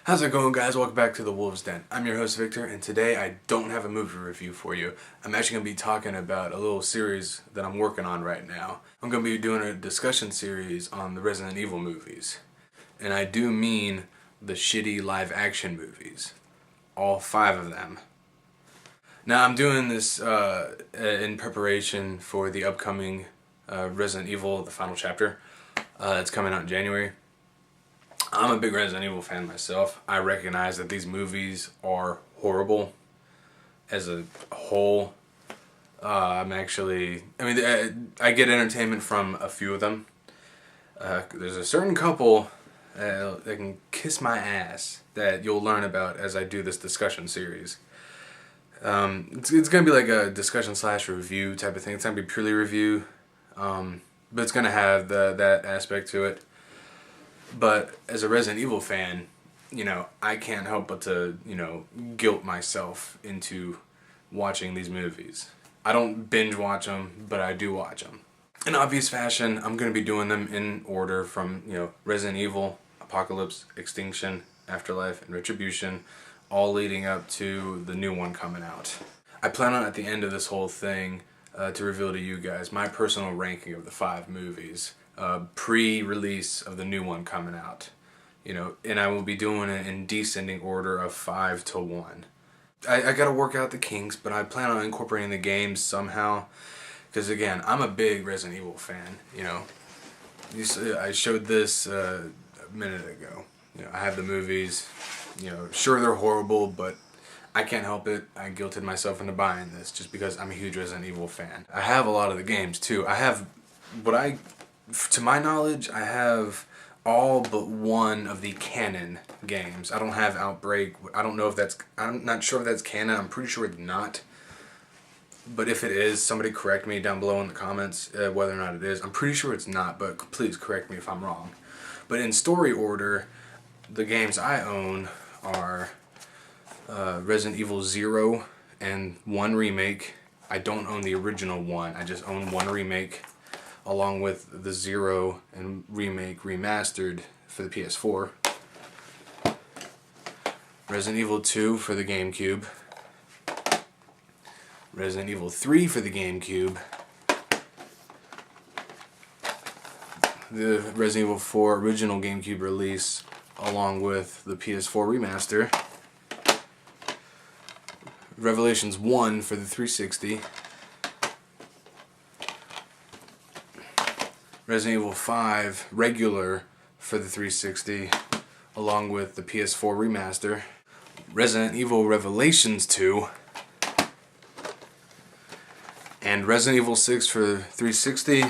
How's it going, guys? Welcome back to The Wolves Den. I'm your host, Victor, and today I don't have a movie review for you. I'm actually going to be talking about a little series that I'm working on right now. I'm going to be doing a discussion series on the Resident Evil movies. And I do mean the shitty live-action movies. All 5 of them. Now, I'm doing this in preparation for the upcoming Resident Evil, the final chapter. It's coming out in January. I'm a big Resident Evil fan myself. I recognize that these movies are horrible as a whole. I get entertainment from a few of them. There's a certain couple that can kiss my ass that you'll learn about as I do this discussion series. It's going to be like a discussion / review type of thing. It's going to be purely review, but it's going to have that aspect to it. But as a Resident Evil fan, I can't help but to, guilt myself into watching these movies. I don't binge watch them, but I do watch them. In obvious fashion, I'm going to be doing them in order from, Resident Evil, Apocalypse, Extinction, Afterlife, and Retribution, all leading up to the new one coming out. I plan on, at the end of this whole thing, to reveal to you guys my personal ranking of the 5 movies. Pre-release of the new one coming out, and I will be doing it in descending order of 5 to 1. I gotta work out the kinks, but I plan on incorporating the games somehow, because again, I'm a big Resident Evil fan. I showed this a minute ago. I have the movies. Sure, they're horrible, but I can't help it. I guilted myself into buying this just because I'm a huge Resident Evil fan. I have a lot of the games too. To my knowledge, I have all but one of the canon games. I don't have Outbreak. I'm not sure if that's canon. I'm pretty sure it's not. But if it is, somebody correct me down below in the comments whether or not it is. I'm pretty sure it's not, but please correct me if I'm wrong. But in story order, the games I own are Resident Evil 0 and 1 Remake. I don't own the original 1. I just own 1 Remake, along with the 0 and Remake Remastered for the PS4. Resident Evil 2 for the GameCube. Resident Evil 3 for the GameCube. The Resident Evil 4 original GameCube release, along with the PS4 remaster. Revelations 1 for the 360. Resident Evil 5 regular for the 360, along with the PS4 remaster. Resident Evil Revelations 2. And Resident Evil 6 for 360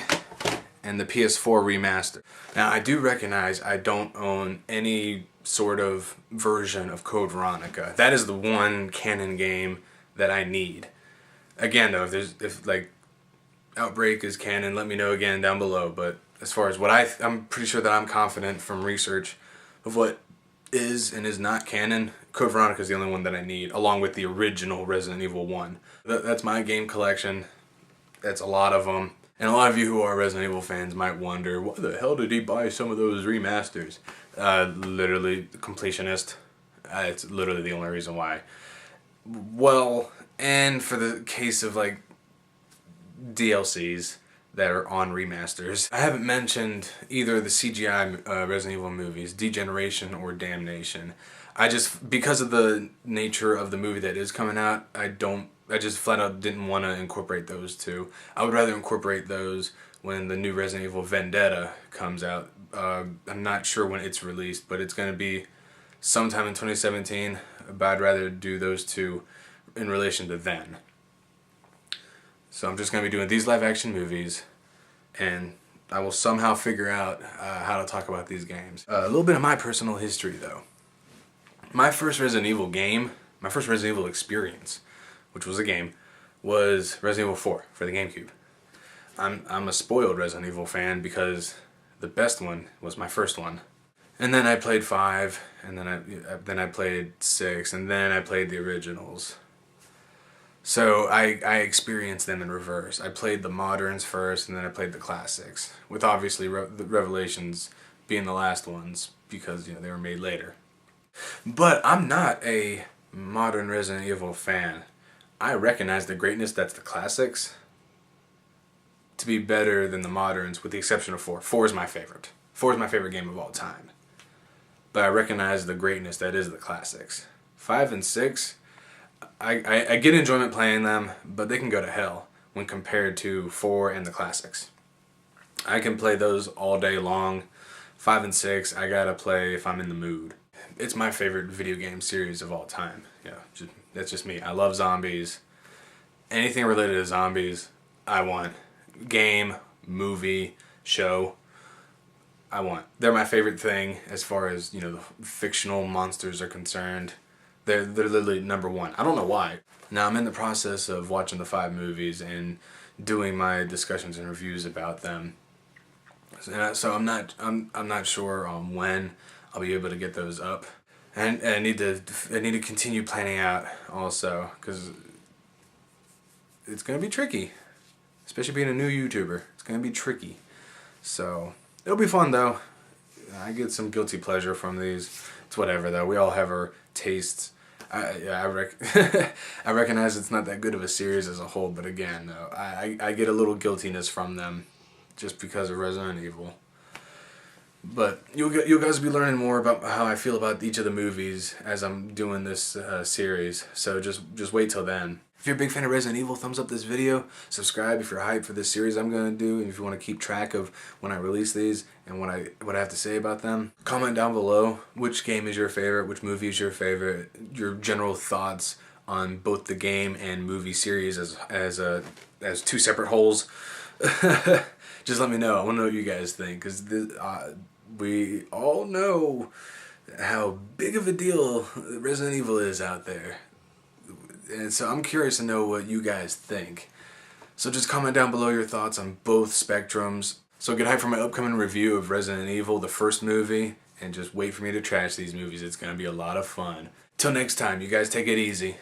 and the PS4 remaster. Now, I do recognize I don't own any sort of version of Code Veronica. That is the one canon game that I need. Again, though, if Outbreak is canon, let me know again down below. But as far as what I'm pretty sure that I'm confident from research of what is and is not canon, Code Veronica is the only one that I need, along with the original Resident Evil 1. That's my game collection. That's a lot of them. And a lot of you who are Resident Evil fans might wonder, why the hell did he buy some of those remasters? Literally, completionist. It's literally the only reason why. Well, and for the case of DLCs that are on remasters. I haven't mentioned either the CGI Resident Evil movies, Degeneration or Damnation. Because of the nature of the movie that is coming out, I just flat out didn't want to incorporate those two. I would rather incorporate those when the new Resident Evil Vendetta comes out. I'm not sure when it's released, but it's going to be sometime in 2017. But I'd rather do those two in relation to then. So I'm just going to be doing these live-action movies, and I will somehow figure out how to talk about these games. A little bit of my personal history, though. My first Resident Evil game, my first Resident Evil experience, which was a game, was Resident Evil 4 for the GameCube. I'm a spoiled Resident Evil fan because the best one was my first one. And then I played 5, and then I played 6, and then I played the originals. So I experienced them in reverse. I played the moderns first, and then I played the classics, with obviously the Revelations being the last ones because they were made later. But I'm not a modern Resident Evil fan. I recognize the greatness that's the classics to be better than the moderns, with the exception of 4. 4 is my favorite. 4 is my favorite game of all time. But I recognize the greatness that is the classics. 5 and 6, I get enjoyment playing them, but they can go to hell when compared to 4 and the classics. I can play those all day long. 5 and 6, I gotta play if I'm in the mood. It's my favorite video game series of all time. That's just me. I love zombies. Anything related to zombies, I want. Game, movie, show, I want. They're my favorite thing as far as, the fictional monsters are concerned. They're literally number one. I don't know why. Now I'm in the process of watching the 5 movies and doing my discussions and reviews about them. So I'm not sure when I'll be able to get those up, and I need to continue planning out also, because it's gonna be tricky, especially being a new YouTuber. It's gonna be tricky, so it'll be fun though. I get some guilty pleasure from these. It's whatever though. We all have our tastes. I recognize it's not that good of a series as a whole, but again, though, I get a little guiltiness from them just because of Resident Evil. But you guys will be learning more about how I feel about each of the movies as I'm doing this series. So just wait till then. If you're a big fan of Resident Evil, thumbs up this video. Subscribe if you're hyped for this series I'm going to do. And if you want to keep track of when I release these and what I have to say about them. Comment down below which game is your favorite, which movie is your favorite, your general thoughts on both the game and movie series as 2 separate wholes. Just let me know. I want to know what you guys think, because we all know how big of a deal Resident Evil is out there. And so I'm curious to know what you guys think. So just comment down below your thoughts on both spectrums. So get hyped for my upcoming review of Resident Evil, the first movie, and just wait for me to trash these movies. It's going to be a lot of fun. Till next time, you guys take it easy.